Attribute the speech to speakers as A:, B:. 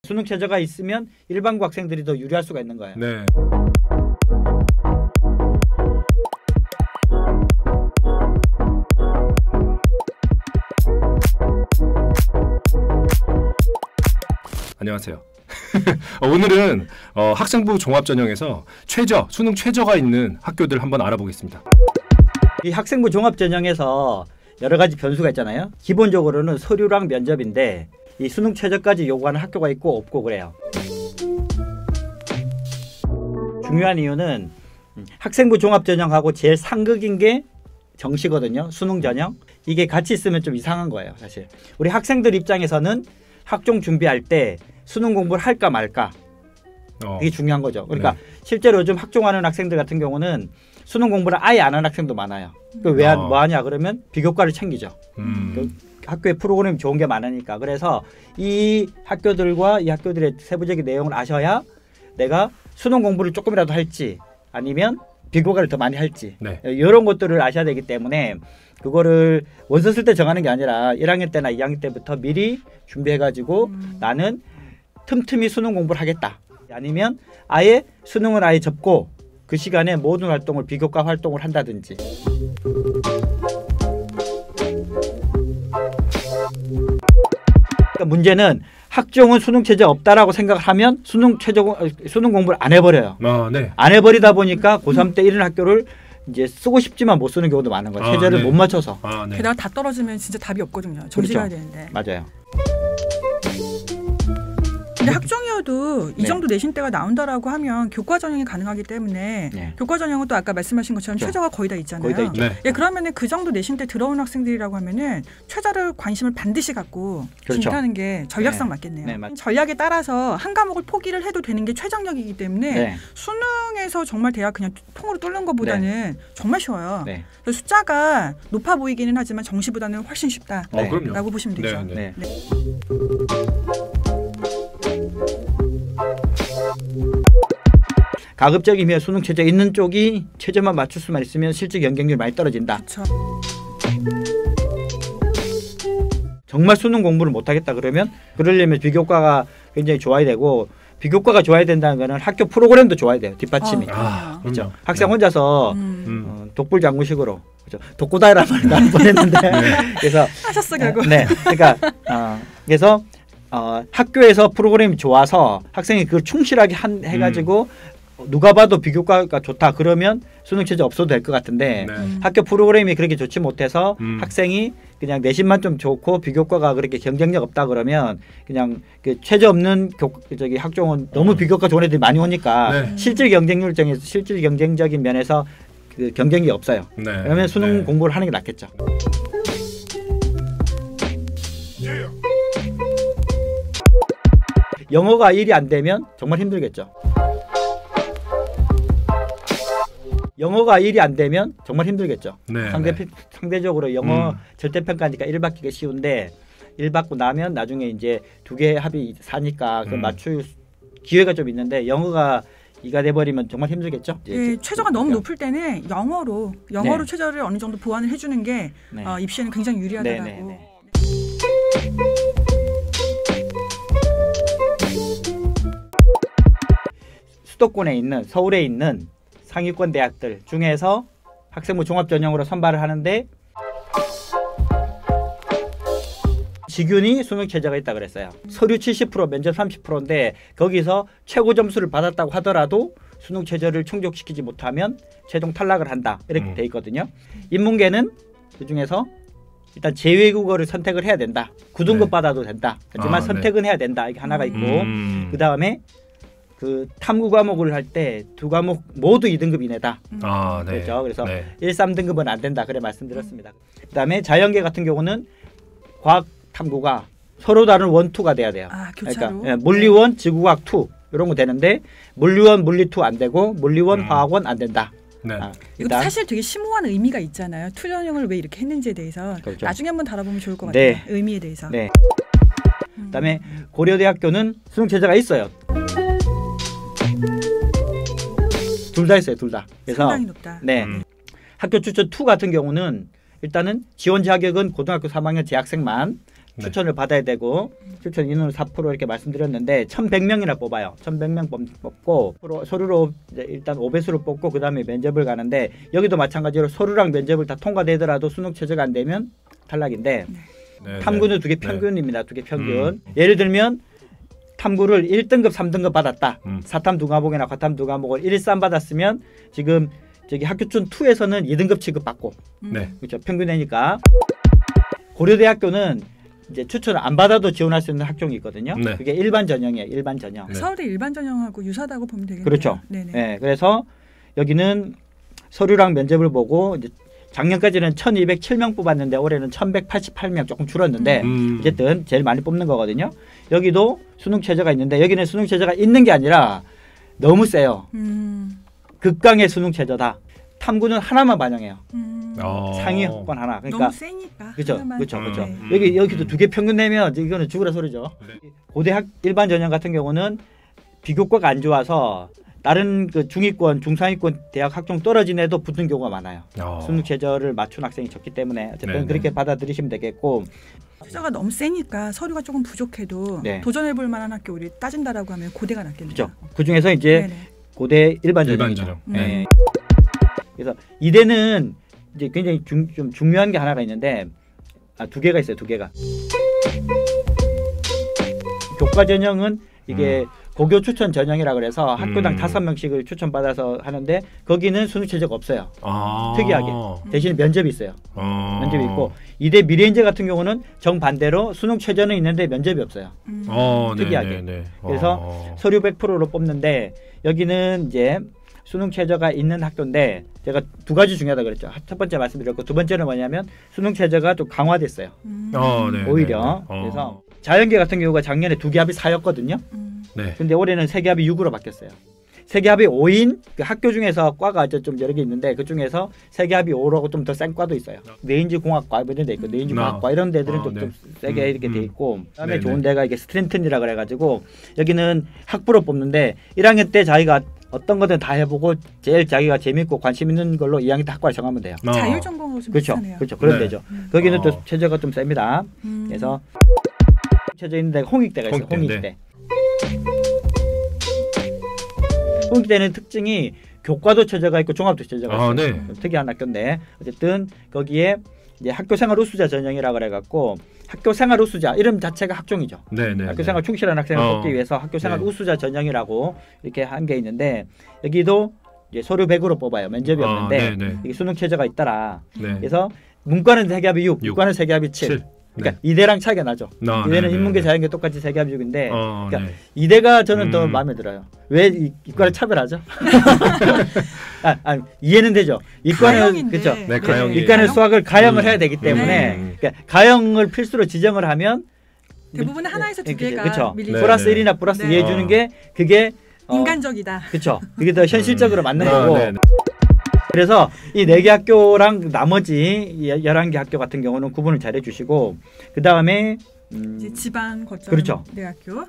A: 수능 최저가 있으면 일반고 학생들이 더 유리할 수가 있는 거예요.
B: 네. 안녕하세요. 오늘은 학생부 종합전형에서 수능 최저가 있는 학교들 한번 알아보겠습니다.
A: 이 학생부 종합전형에서 여러 가지 변수가 있잖아요. 기본적으로는 서류랑 면접인데 이 수능 최저까지 요구하는 학교가 있고 없고 그래요. 중요한 이유는 학생부 종합전형하고 제일 상극인 게 정시거든요. 수능 전형. 이게 같이 있으면 좀 이상한 거예요. 사실 우리 학생들 입장에서는 학종 준비할 때 수능 공부를 할까 말까 이게 중요한 거죠. 그러니까 네. 실제로 요즘 학종하는 학생들 같은 경우는 수능 공부를 아예 안 하는 학생도 많아요. 왜 뭐 하냐 그러면 비교과를 챙기죠. 학교에 프로그램이 좋은 게 많으니까. 그래서 이 학교들과 이 학교들의 세부적인 내용을 아셔야 내가 수능 공부를 조금이라도 할지 아니면 비교과를 더 많이 할지 네. 이런 것들을 아셔야 되기 때문에 그거를 원서 쓸 때 정하는 게 아니라 1학년 때나 2학년 때부터 미리 준비해가지고 나는 틈틈이 수능 공부를 하겠다. 아니면 아예 수능을 아예 접고 그 시간에 모든 활동을 비교과 활동을 한다든지. 그러니까 문제는 학종은 수능 최저 없다라고 생각을 하면 수능 공부를 안 해버려요.
B: 네.
A: 안 해버리다 보니까 고3 때 이런 학교를 이제 쓰고 싶지만 못 쓰는 경우도 많은 거예요. 최저를
B: 네.
A: 못 맞춰서.
C: 네. 게다가 다 떨어지면 진짜 답이 없거든요. 정시 가야 되는데.
A: 맞아요.
C: 근데 학종이어도 이 정도 내신 때가 나온다라고 하면 교과 전형이 가능하기 때문에 교과 전형은 또 아까 말씀하신 것처럼 최저가 거의 다 있잖아요.
A: 거의 다 있죠.
C: 예, 그러면은 그 정도 내신 때 들어온 학생들이라고 하면은 최저를 관심을 반드시 갖고 준비하는 게 전략상 맞겠네요.
A: 네,
C: 전략에 따라서 한 과목을 포기를 해도 되는 게 최저력이기 때문에 수능에서 정말 대학 그냥 통으로 뚫는 것보다는 정말 쉬워요. 그래서 숫자가 높아 보이기는 하지만 정시보다는 훨씬 쉽다라고 보시면 되죠.
A: 네. 가급적이면 수능 최저 있는 쪽이 최저만 맞출 수만 있으면 실질 경쟁률이 많이 떨어진다.
C: 그쵸.
A: 정말 수능 공부를 못하겠다 그러면 그러려면 비교과가 굉장히 좋아야 되고 비교과가 좋아야 된다는 거는 학교 프로그램도 좋아야 돼요. 뒷받침이. 그렇죠. 학생 혼자서 독불장구식으로 그렇죠. 독고다이라는 말을 나는 보냈는데 그래서
C: 하셨어 결국.
A: 네. 그러니까 그래서 학교에서 프로그램이 좋아서 학생이 그걸 충실하게 해가지고 누가 봐도 비교과가 좋다 그러면 수능 최저 없어도 될 것 같은데 학교 프로그램이 그렇게 좋지 못해서 학생이 그냥 내신만 좀 좋고 비교과가 그렇게 경쟁력 없다 그러면 그냥 그 최저 없는 학종은 너무 비교과 좋은 애들이 많이 오니까 실질 경쟁적인 면에서 그 경쟁력이 없어요. 그러면 수능 공부를 하는 게 낫겠죠. 영어가 1이 안 되면 정말 힘들겠죠. 영어가 1이 안 되면 정말 힘들겠죠. 상대적으로 영어 절대평가니까 1 받기가 쉬운데 1 받고 나면 나중에 이제 2개 합이 4니까 그 맞출 기회가 좀 있는데 영어가 2가 돼버리면 정말 힘들겠죠.
C: 최저가 너무 높을 때는 영어로 최저를 어느 정도 보완을 해주는 게 입시에는 굉장히 유리하더라고.
A: 수도권에 있는 서울에 있는 상위권 대학들 중에서 학생부 종합전형으로 선발을 하는데 지균이 수능 최저가 있다 그랬어요. 서류 70% 면접 30%인데 거기서 최고 점수를 받았다고 하더라도 수능 최저를 충족시키지 못하면 최종 탈락을 한다 이렇게 돼 있거든요. 인문계는 그중에서 일단 제2외국어를 선택을 해야 된다. 9등급 받아도 된다. 하지만 선택은 해야 된다. 이게 하나가 있고 그 다음에 그 탐구 과목을 할 때 2과목 모두 2등급 이내다. 그렇죠. 그래서 1, 3등급은 안 된다. 그래 말씀드렸습니다. 그다음에 자연계 같은 경우는 과학 탐구가 서로 다른 1, 2가 돼야 돼요.
C: 교차로.
A: 그러니까 물리 1, 지구과학 2 이런 거 되는데 물리 1, 물리 2 안 되고 물리 1, 화학 1 안 된다.
C: 이것도 사실 되게 심오한 의미가 있잖아요. 투 전형을 왜 이렇게 했는지에 대해서 나중에 한번 다뤄보면 좋을 것 같아요. 의미에 대해서.
A: 그다음에 고려대학교는 수능 최저가 있어요. 둘 다 있어요. 둘 다. 그래서
C: 상당히 높다.
A: 학교 추천 2 같은 경우는 일단은 지원 자격은 고등학교 3학년 재학생만 추천을 받아야 되고 추천 인원을 4% 이렇게 말씀드렸는데 1,100명이나 뽑아요. 1,100명 뽑고 서류로 일단 5배수를 뽑고 그 다음에 면접을 가는데 여기도 마찬가지로 서류랑 면접을 다 통과되더라도 수능 최저가 안 되면 탈락인데 탐구는 2개 평균입니다. 2개 평균. 예를 들면 탐구를 1등급, 3등급 받았다. 사탐 2과목이나 과탐 2과목을 1, 3 받았으면 지금 저기 학교춘 2에서는 2등급 취급받고 그렇죠. 평균이니까. 고려대학교는 이제 추천을 안 받아도 지원할 수 있는 학종이 있거든요. 그게 일반 전형이에요. 일반 전형.
C: 서울의 일반 전형하고 유사하다고 보면 되겠네요.
A: 그렇죠. 네, 그래서 여기는 서류랑 면접을 보고 이제 작년까지는 1,207명 뽑았는데 올해는 1,188명 조금 줄었는데 어쨌든 제일 많이 뽑는 거거든요. 여기도 수능 최저가 있는데 여기는 수능 최저가 있는 게 아니라 너무 세요. 극강의 수능 최저다. 탐구는 하나만 반영해요. 상위 학번 하나. 그러니까
C: 너무 세니까.
A: 그렇죠. 여기도 2개 평균 내면 이거는 죽으라 소리죠. 고대학 일반 전형 같은 경우는 비교과가 안 좋아서 다른 그 중위권, 중상위권 대학 학종 떨어진 애도 붙는 경우가 많아요. 수능 최저를 맞춘 학생이 적기 때문에 어쨌든 그렇게 받아들이시면 되겠고.
C: 최저가 너무 세니까 서류가 조금 부족해도 도전해볼 만한 학교 우리 따진다라고 하면 고대가 낫겠네요.
A: 그렇죠. 그 중에서 이제 고대 일반 전형. 그래서 이대는 이제 굉장히 좀 중요한 게 하나가 있는데 2개가 있어요. 2개가. 교과 전형은 이게 고교 추천 전형이라 그래서 학교당 5명씩을 추천받아서 하는데 거기는 수능 최저가 없어요. 특이하게. 대신 면접이 있어요. 면접이 있고 이대 미래인재 같은 경우는 정반대로 수능 최저는 있는데 면접이 없어요. 특이하게. 그래서 서류 100%로 뽑는데 여기는 이제 수능 최저가 있는 학교인데 제가 2가지 중요하다 그랬죠. 첫 번째 말씀드렸고 두 번째는 뭐냐면 수능 최저가 좀 강화됐어요. 오히려. 그래서 자연계 같은 경우가 작년에 2개 합이 4였거든요. 근데 올해는 3개 합이 6으로 바뀌었어요. 3개 합이 5인 그 학교 중에서 과가 좀 여러 개 있는데 그 중에서 3개 합이 5라고 좀 더 센 과도 있어요. 뇌인지 공학과 이런 데 있고 뇌인지 공학과 이런 데들은 좀 세게 이렇게 돼 있고 그다음에 좋은 데가 이게 스트랜튼이라 그래가지고 여기는 학부로 뽑는데 1학년 때 자기가 어떤 거든 다 해보고 제일 자기가 재밌고 관심 있는 걸로 2학년 때 학과를 정하면 돼요.
C: 자율전공하고 좀 비슷하네요.
A: 그렇죠. 그런 데죠. 거기는 또 최저가 좀 셉니다. 그래서 최저 있는데 홍익대가 있어요. 홍익대. 홍익대는 특징이 교과도 최저가 있고 종합도 최저가 있어요. 특이한 학교인데 어쨌든 거기에 이제 학교생활 우수자 전형이라 그래갖고 학교생활 우수자 이름 자체가 학종이죠. 학교생활 충실한 학생을 뽑기 위해서 학교생활 우수자 전형이라고 이렇게 한 게 있는데 여기도 이제 서류 100으로 뽑아요. 면접이 없는데 이게 수능 최저가 있더라. 그래서 문과는 3개 합이 6, 이과는 3개 합이 7. 그러니까 이대랑 차이가 나죠. 이대는 인문계 자연계 똑같이 3개 합이 6인데 그러니까 이대가 저는 더 마음에 들어요. 왜 이과를 차별하죠? 이해는 되죠. 이과는 그렇죠. 이과는 수학을 가형을 해야 되기 때문에 그러니까 가형을 필수로 지정을 하면
C: 대부분 하나에서 2개가
A: 그렇죠. 플러스 1이나 플러스 2 해주는 게 그게
C: 인간적이다.
A: 그렇죠. 그게 더 현실적으로 맞는 거고. 그래서 이 4개 학교랑 나머지 11개 학교 같은 경우는 구분을 잘 해주시고 그 다음에
C: 이제 지방 거점
A: 그렇죠.
C: 대학교.